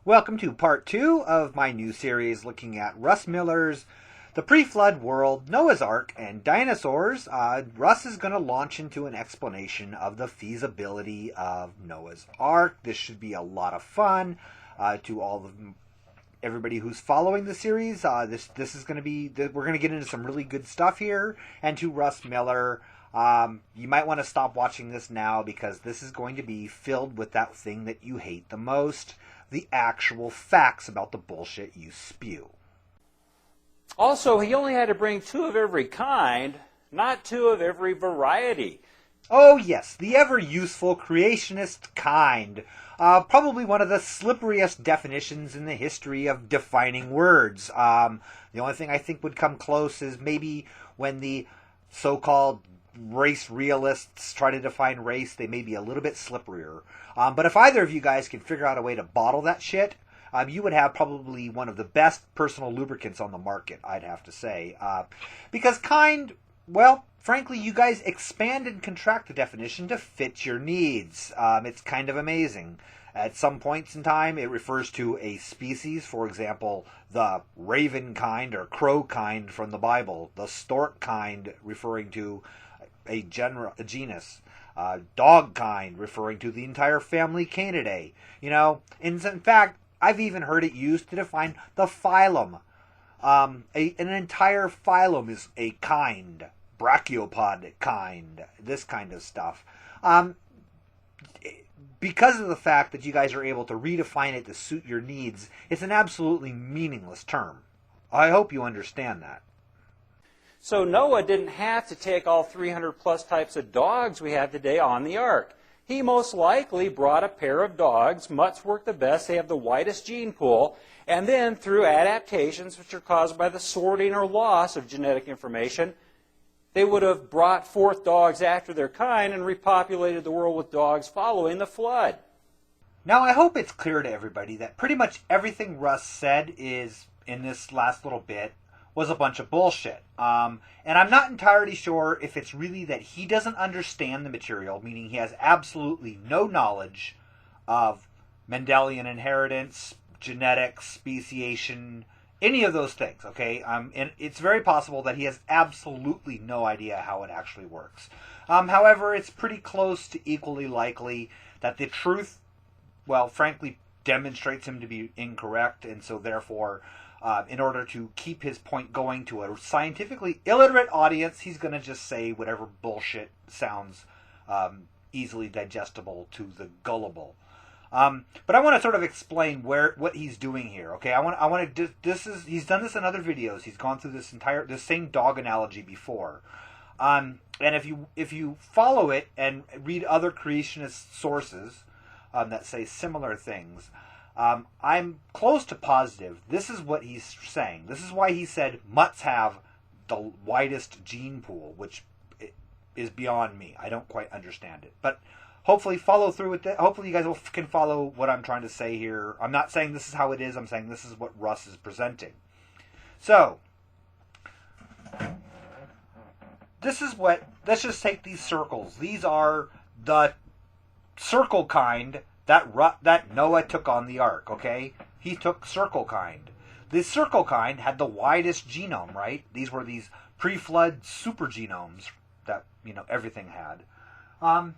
Welcome to part 2 of my new series looking at Russ Miller's The Pre-Flood World, Noah's Ark, and Dinosaurs. Russ is going to launch into an explanation of the feasibility of Noah's Ark. This should be a lot of fun to everybody who's following the series. This is going to be, we're going to get into some really good stuff here. And to Russ Miller, you might want to stop watching this now because this is going to be filled with that thing that you hate the most. The actual facts about the bullshit you spew. Also, he only had to bring 2 of every kind, not 2 of every variety. Oh yes, the ever-useful creationist kind. Probably one of the slipperiest definitions in the history of defining words. The only thing I think would come close is maybe when the so-called race realists try to define race, they may be a little bit slipperier. But if either of you guys can figure out a way to bottle that shit, you would have probably one of the best personal lubricants on the market, I'd have to say. Because kind, well, frankly, you guys expand and contract the definition to fit your needs. It's kind of amazing. At some points in time, it refers to a species, for example, the raven kind or crow kind from the Bible, the stork kind referring to a genus, dog kind referring to the entire family Canidae. You know, in fact, I've even heard it used to define the phylum. An entire phylum is a kind, brachiopod kind, this kind of stuff. Because of the fact that you guys are able to redefine it to suit your needs, it's an absolutely meaningless term. I hope you understand that. So Noah didn't have to take all 300 plus types of dogs we have today on the ark. He most likely brought a pair of dogs. Mutts work the best. They have the widest gene pool. And then through adaptations, which are caused by the sorting or loss of genetic information, they would have brought forth dogs after their kind and repopulated the world with dogs following the flood. Now, I hope it's clear to everybody that pretty much everything Russ said is, in this last little bit, was a bunch of bullshit. And I'm not entirely sure if it's really that he doesn't understand the material, meaning he has absolutely no knowledge of Mendelian inheritance, genetics, speciation, any of those things, okay? And it's very possible that he has absolutely no idea how it actually works. However, it's pretty close to equally likely that the truth, well, frankly, demonstrates him to be incorrect, and so therefore, in order to keep his point going to a scientifically illiterate audience, he's going to just say whatever bullshit sounds easily digestible to the gullible. But I want to sort of explain what he's doing here. Okay, he's done this in other videos. He's gone through this same dog analogy before. And if you follow it and read other creationist sources that say similar things, I'm close to positive this is what he's saying. This is why he said mutts have the widest gene pool, which is beyond me. I don't quite understand it. But hopefully follow through with it. Hopefully you guys can follow what I'm trying to say here. I'm not saying this is how it is. I'm saying this is what Russ is presenting. So, let's just take these circles. These are the circle kind that Noah took on the ark, okay? He took circle kind. The circle kind had the widest genome, right? These were these pre-flood super genomes that, everything had. And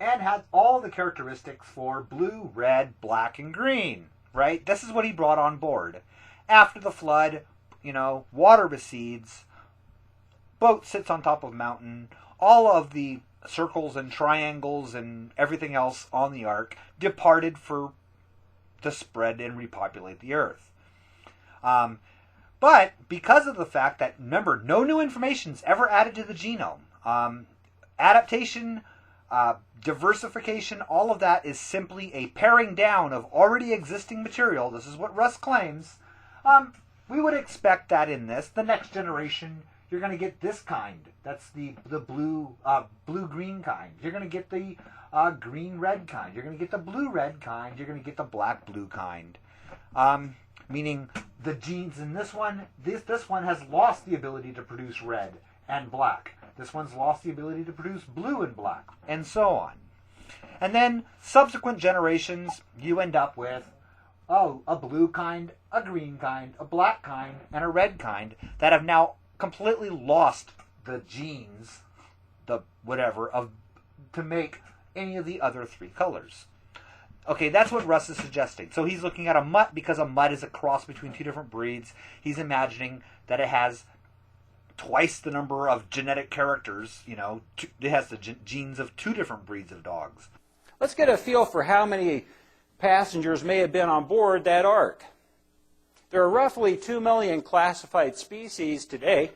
had all the characteristics for blue, red, black, and green, right? This is what he brought on board. After the flood, water recedes, boat sits on top of mountain, all of the circles and triangles and everything else on the ark departed to spread and repopulate the earth. But because of the fact that, remember, no new information is ever added to the genome, adaptation, diversification, all of that is simply a paring down of already existing material. This is what Russ claims. We would expect that in the next generation, you're going to get this kind. That's the blue-green kind. You're going to get the green-red kind. You're going to get the blue-red kind. You're going to get the black-blue kind. Meaning the genes in this one has lost the ability to produce red and black. This one's lost the ability to produce blue and black, and so on. And then subsequent generations, you end up with Oh, a blue kind, a green kind, a black kind, and a red kind that have now completely lost the genes, the whatever, of to make any of the other three colors. Okay, that's what Russ is suggesting. So he's looking at a mutt because a mutt is a cross between two different breeds. He's imagining that it has twice the number of genetic characters. It has the genes of two different breeds of dogs. Let's get a feel for how many passengers may have been on board that ark. There are roughly 2 million classified species today.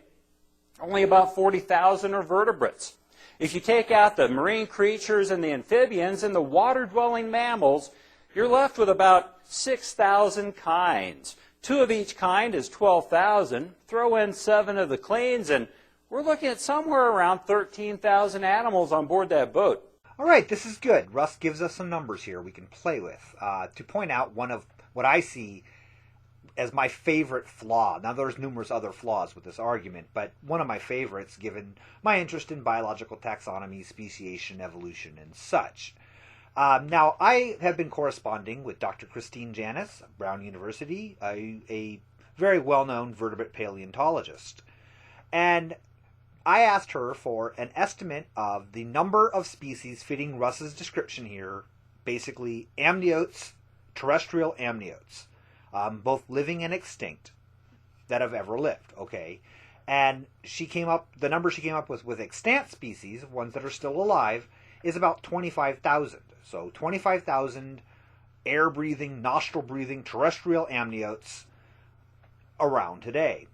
Only about 40,000 are vertebrates. If you take out the marine creatures and the amphibians and the water-dwelling mammals, you're left with about 6,000 kinds. 2 of each kind is 12,000. Throw in 7 of the clanes, and we're looking at somewhere around 13,000 animals on board that boat. All right, this is good. Russ gives us some numbers here we can play with to point out one of what I see as my favorite flaw. Now, there's numerous other flaws with this argument, but one of my favorites, given my interest in biological taxonomy, speciation, evolution, and such. Now, I have been corresponding with Dr. Christine Janis of Brown University, a very well-known vertebrate paleontologist. And I asked her for an estimate of the number of species fitting Russ's description here, basically amniotes, terrestrial amniotes, both living and extinct, that have ever lived, okay? And the number she came up with extant species, ones that are still alive, is about 25,000. So 25,000 air-breathing, nostril-breathing terrestrial amniotes around today.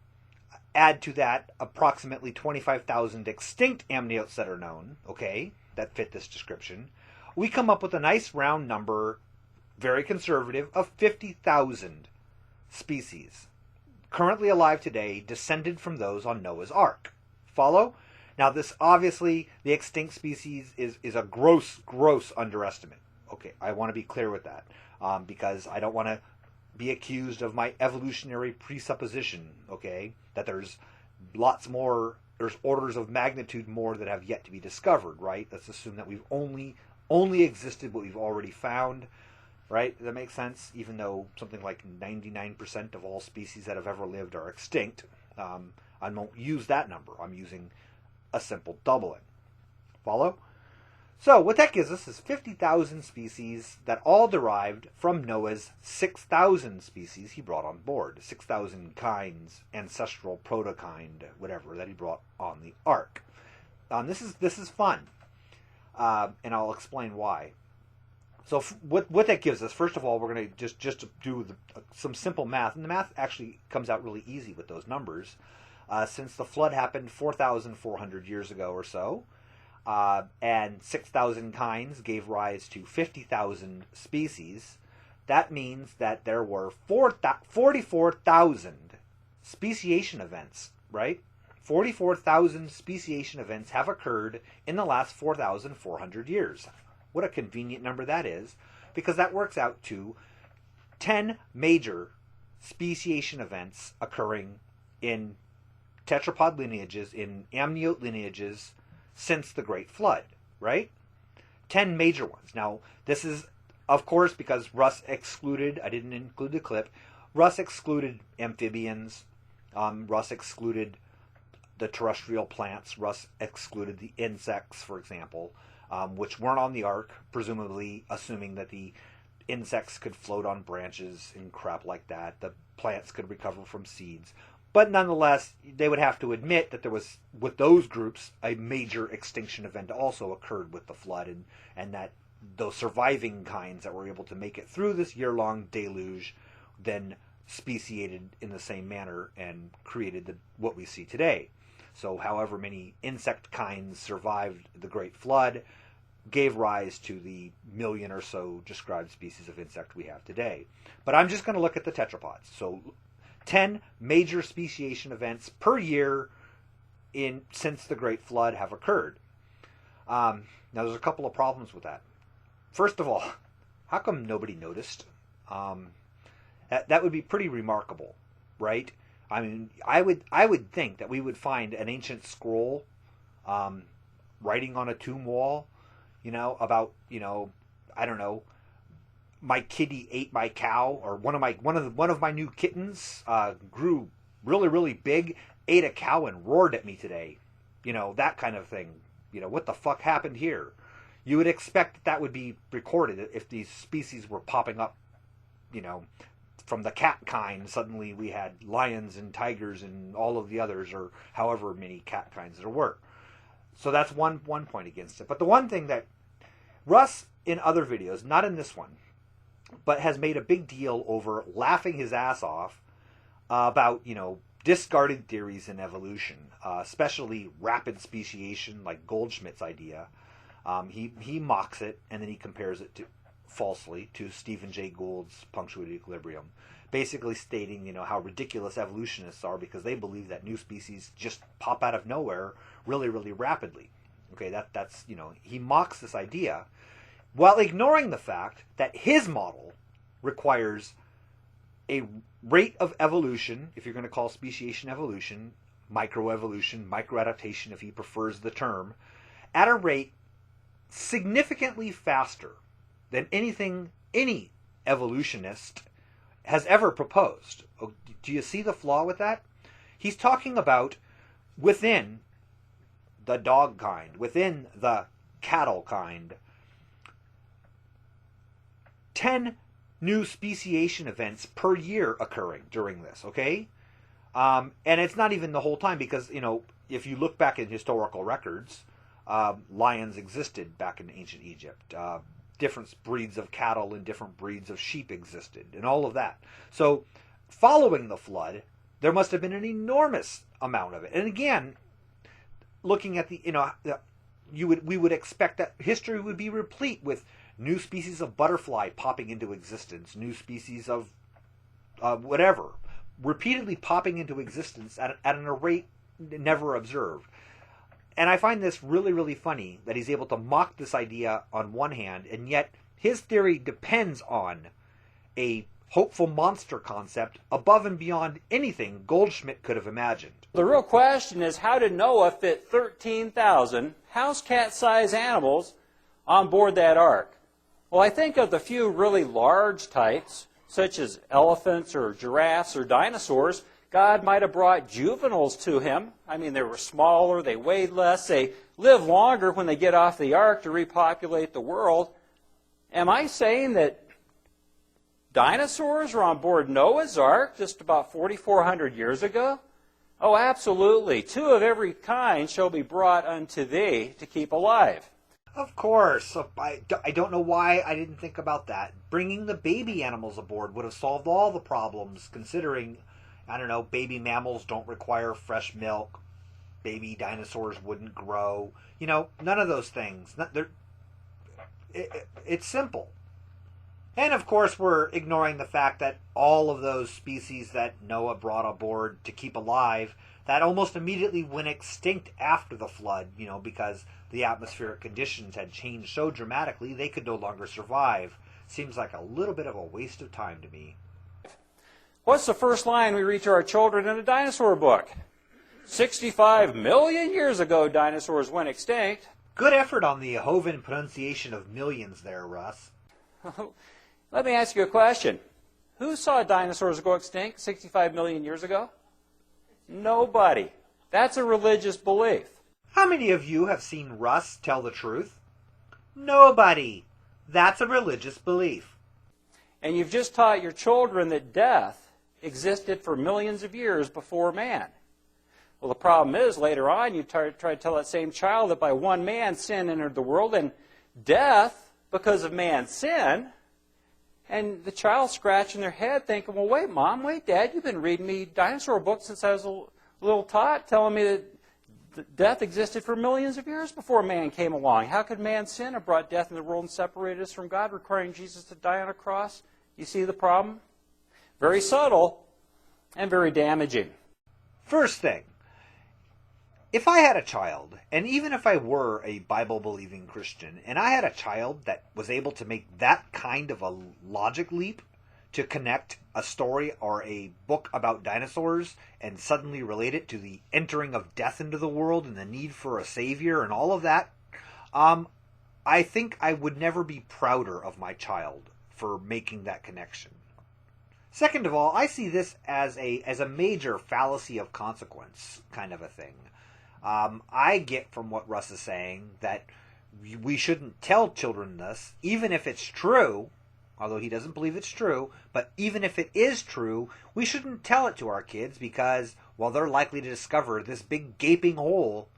Add to that approximately 25,000 extinct amniotes that are known, okay, that fit this description. We come up with a nice round number, very conservative, of 50,000 species currently alive today, descended from those on Noah's Ark. Follow? Now, this obviously, the extinct species is a gross underestimate. Okay, I want to be clear with that because I don't want to be accused of my evolutionary presupposition, okay, that there's there's orders of magnitude more that have yet to be discovered, right? Let's assume that we've only existed what we've already found, right? Does that make sense? Even though something like 99% of all species that have ever lived are extinct, I won't use that number. I'm using a simple doubling. Follow? So what that gives us is 50,000 species that all derived from Noah's 6,000 species he brought on board. 6,000 kinds, ancestral protokind, whatever, that he brought on the Ark. This is fun, and I'll explain why. So what that gives us, first of all, we're going to just do some simple math, and the math actually comes out really easy with those numbers. Since the flood happened 4,400 years ago or so, and 6,000 kinds gave rise to 50,000 species, that means that there were 44,000 speciation events, right? 44,000 speciation events have occurred in the last 4,400 years. What a convenient number that is, because that works out to 10 major speciation events occurring in tetrapod lineages, in amniote lineages, since the Great Flood, right? 10 major ones. Now, this is, of course, because Russ excluded, I didn't include the clip, Russ excluded amphibians, Russ excluded the terrestrial plants, Russ excluded the insects, for example, which weren't on the Ark, presumably assuming that the insects could float on branches and crap like that, the plants could recover from seeds. But nonetheless, they would have to admit that there was, with those groups, a major extinction event also occurred with the flood, and that those surviving kinds that were able to make it through this year-long deluge then speciated in the same manner and created what we see today. So however many insect kinds survived the Great Flood gave rise to the million or so described species of insect we have today. But I'm just going to look at the tetrapods. So 10 major speciation events per year since the Great Flood have occurred. Now, there's a couple of problems with that. First of all, how come nobody noticed? That would be pretty remarkable, right? I mean, I would think that we would find an ancient scroll writing on a tomb wall, about, I don't know, my kitty ate my cow, or one of my new kittens grew really really big, ate a cow and roared at me today. That kind of thing. What the fuck happened here? You would expect that would be recorded if these species were popping up, from the cat kind. Suddenly we had lions and tigers and all of the others, or however many cat kinds there were. So that's one point against it. But the one thing that Russ, in other videos, not in this one, but has made a big deal over laughing his ass off about, discarded theories in evolution, especially rapid speciation, like Goldschmidt's idea. He mocks it, and then he compares it falsely to Stephen Jay Gould's punctuated equilibrium, basically stating, how ridiculous evolutionists are because they believe that new species just pop out of nowhere really, really rapidly. Okay, that's he mocks this idea while ignoring the fact that his model requires a rate of evolution, if you're going to call speciation evolution, microevolution, microadaptation if he prefers the term, at a rate significantly faster than anything any evolutionist has ever proposed. Do you see the flaw with that? He's talking about within the dog kind, within the cattle kind, 10 new speciation events per year occurring during this, okay? And it's not even the whole time because, if you look back in historical records, lions existed back in ancient Egypt. Different breeds of cattle and different breeds of sheep existed, and all of that. So, following the flood, there must have been an enormous amount of it. And again, looking at we would expect that history would be replete with new species of butterfly popping into existence, new species of whatever, repeatedly popping into existence at an rate never observed. And I find this really, really funny that he's able to mock this idea on one hand, and yet his theory depends on a hopeful monster concept above and beyond anything Goldschmidt could have imagined. The real question is, how did Noah fit 13,000 house cat-sized animals on board that ark? Well, I think of the few really large types, such as elephants or giraffes or dinosaurs. God might have brought juveniles to him. I mean, they were smaller, they weighed less, they live longer when they get off the ark to repopulate the world. Am I saying that dinosaurs were on board Noah's ark just about 4,400 years ago? Oh, absolutely. 2 of every kind shall be brought unto thee to keep alive. Of course. I don't know why I didn't think about that. Bringing the baby animals aboard would have solved all the problems, considering, I don't know, baby mammals don't require fresh milk. Baby dinosaurs wouldn't grow. None of those things. It's simple. And of course, we're ignoring the fact that all of those species that Noah brought aboard to keep alive, that almost immediately went extinct after the flood, because the atmospheric conditions had changed so dramatically they could no longer survive. Seems like a little bit of a waste of time to me. What's the first line we read to our children in a dinosaur book? 65 million years ago, dinosaurs went extinct. Good effort on the Jehovan pronunciation of millions there, Russ. Let me ask you a question. Who saw dinosaurs go extinct 65 million years ago? Nobody. That's a religious belief. How many of you have seen Russ tell the truth? Nobody. That's a religious belief. And you've just taught your children that death existed for millions of years before man. Well, the problem is, later on, you try to tell that same child that by one man sin entered the world, and death, because of man's sin, and the child's scratching their head thinking, well, wait, Mom, wait, Dad, you've been reading me dinosaur books since I was a little tot, telling me that death existed for millions of years before man came along. How could man's sin have brought death in the world and separated us from God, requiring Jesus to die on a cross? You see the problem? Very subtle and very damaging. First thing, if I had a child, and even if I were a Bible-believing Christian, and I had a child that was able to make that kind of a logic leap to connect a story or a book about dinosaurs and suddenly relate it to the entering of death into the world and the need for a savior and all of that, I think I would never be prouder of my child for making that connection. Second of all, I see this as a major fallacy of consequence kind of a thing. I get from what Russ is saying that we shouldn't tell children this, even if it's true, although he doesn't believe it's true, but even if it is true, we shouldn't tell it to our kids because, well, they're likely to discover this big gaping hole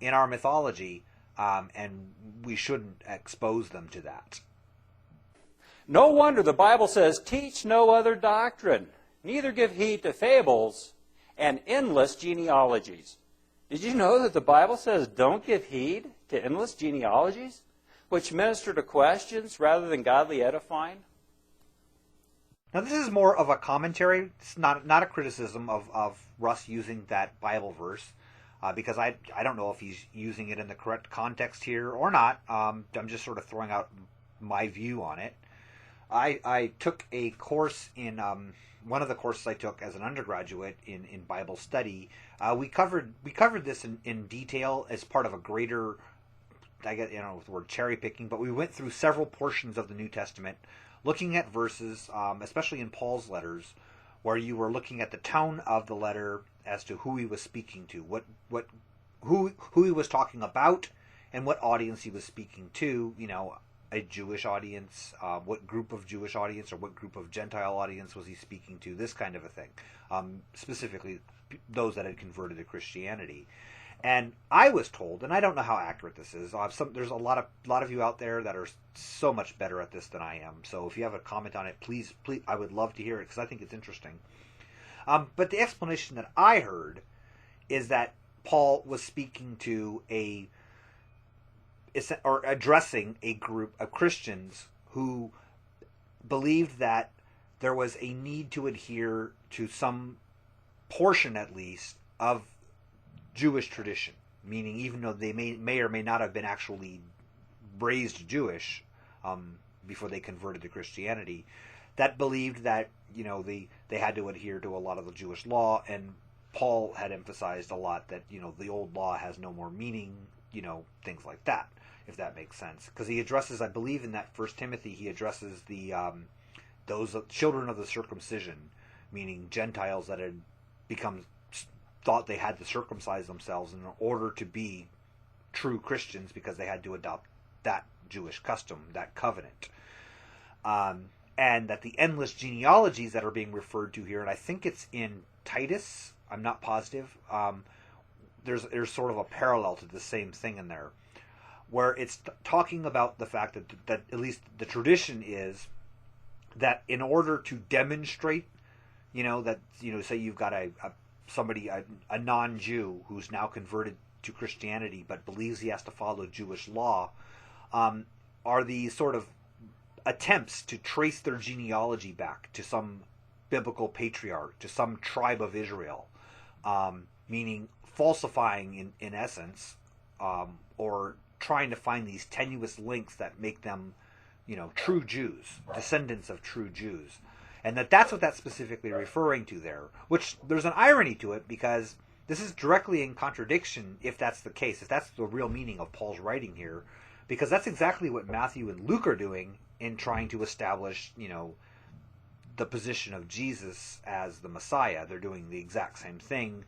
in our mythology, and we shouldn't expose them to that. No wonder the Bible says, teach no other doctrine, neither give heed to fables and endless genealogies. Did you know that the Bible says don't give heed to endless genealogies, which minister to questions rather than godly edifying? Now this is more of a commentary. It's not a criticism of Russ using that Bible verse, because I don't know if he's using it in the correct context here or not. I'm just sort of throwing out my view on it. I took a course in one of the courses I took as an undergraduate in Bible study. We covered this in detail as part of a greater, I get the word cherry picking, but we went through several portions of the New Testament, looking at verses, especially in Paul's letters, where you were looking at the tone of the letter as to who he was speaking to, who he was talking about, and what audience he was speaking to. A Jewish audience, what group of Jewish audience or what group of Gentile audience was he speaking to, this kind of a thing. Specifically, those that had converted to Christianity. And I was told, and I don't know how accurate this is, there's a lot of you out there that are so much better at this than I am. So if you have a comment on it, please, I would love to hear it because I think it's interesting. But the explanation that I heard is that Paul was speaking to or addressing a group of Christians who believed that there was a need to adhere to some portion, at least, of Jewish tradition. Meaning, even though they may or may not have been actually raised Jewish before they converted to Christianity, that believed that they had to adhere to a lot of the Jewish law, and Paul had emphasized a lot that the old law has no more meaning, things like that. If that makes sense, because he addresses, I believe, in that First Timothy, he addresses those children of the circumcision, meaning Gentiles that had thought they had to circumcise themselves in order to be true Christians because they had to adopt that Jewish custom, that covenant, and that the endless genealogies that are being referred to here, and I think it's in Titus, I'm not positive. There's sort of a parallel to the same thing in there, where it's talking about the fact that at least the tradition is that in order to demonstrate, say you've got a non-Jew who's now converted to Christianity but believes he has to follow Jewish law, are these sort of attempts to trace their genealogy back to some biblical patriarch, to some tribe of Israel, meaning falsifying in essence, or trying to find these tenuous links that make them, true Jews, descendants of true Jews. And that's what that's specifically referring to there, which there's an irony to it because this is directly in contradiction if that's the case, if that's the real meaning of Paul's writing here, because that's exactly what Matthew and Luke are doing in trying to establish, the position of Jesus as the Messiah. They're doing the exact same thing,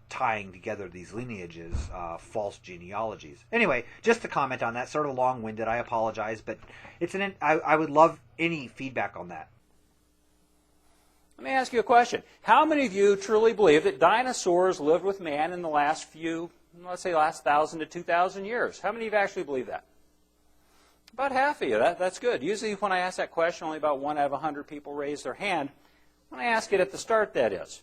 tying together these lineages, false genealogies. Anyway, just to comment on that, sort of long-winded, I apologize, but I would love any feedback on that. Let me ask you a question. How many of you truly believe that dinosaurs lived with man in the last 1,000 to 2,000 years? How many of you actually believe that? About half of you. That's good. Usually when I ask that question, only about 1 out of 100 people raise their hand. When I ask it at the start, that is.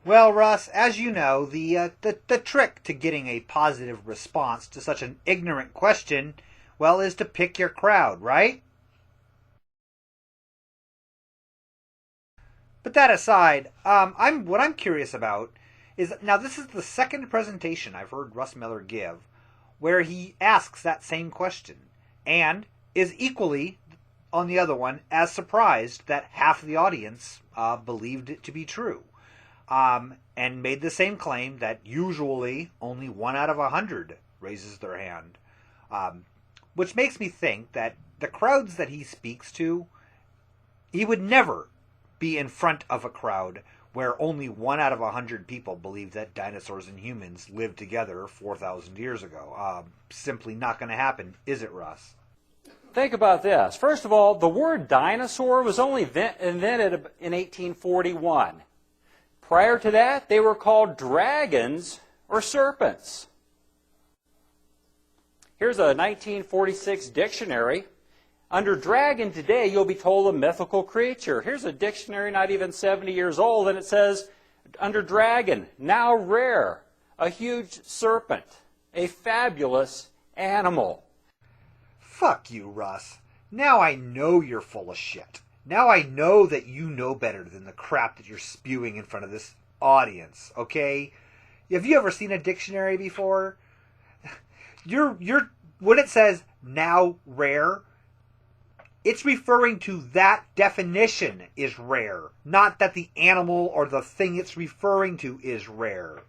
Well, Russ, as you know, the trick to getting a positive response to such an ignorant question, well, is to pick your crowd, right? But that aside, what I'm curious about is, now this is the second presentation I've heard Russ Miller give where he asks that same question and is equally, on the other one, as surprised that half the audience believed it to be true. And made the same claim that usually only 1 out of 100 raises their hand. which makes me think that the crowds that he speaks to, he would never be in front of a crowd where only 1 out of 100 people believe that dinosaurs and humans lived together 4,000 years ago. Simply not going to happen, is it, Russ? Think about this. First of all, the word dinosaur was only invented in 1841. Prior to that, they were called dragons or serpents. Here's a 1946 dictionary. Under dragon today, you'll be told a mythical creature. Here's a dictionary not even 70 years old, and it says, under dragon, now rare, a huge serpent, a fabulous animal. Fuck you, Russ. Now I know you're full of shit. Now I know that you know better than the crap that you're spewing in front of this audience, okay? Have you ever seen a dictionary before? When it says now rare, it's referring to that definition is rare, not that the animal or the thing it's referring to is rare.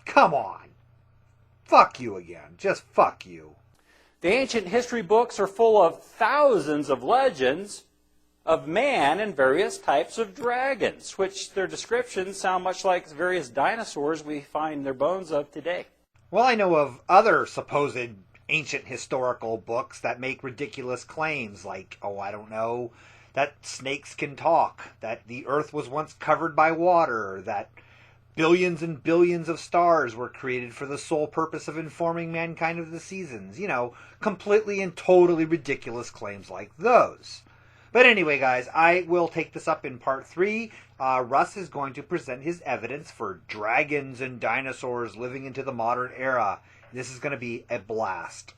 Come on. Fuck you again. Just fuck you. The ancient history books are full of thousands of legends of man and various types of dragons, which their descriptions sound much like various dinosaurs we find their bones of today. Well, I know of other supposed ancient historical books that make ridiculous claims like, I don't know, that snakes can talk, that the earth was once covered by water, that billions and billions of stars were created for the sole purpose of informing mankind of the seasons. Completely and totally ridiculous claims like those. But anyway, guys, I will take this up in part 3. Russ is going to present his evidence for dragons and dinosaurs living into the modern era. This is going to be a blast.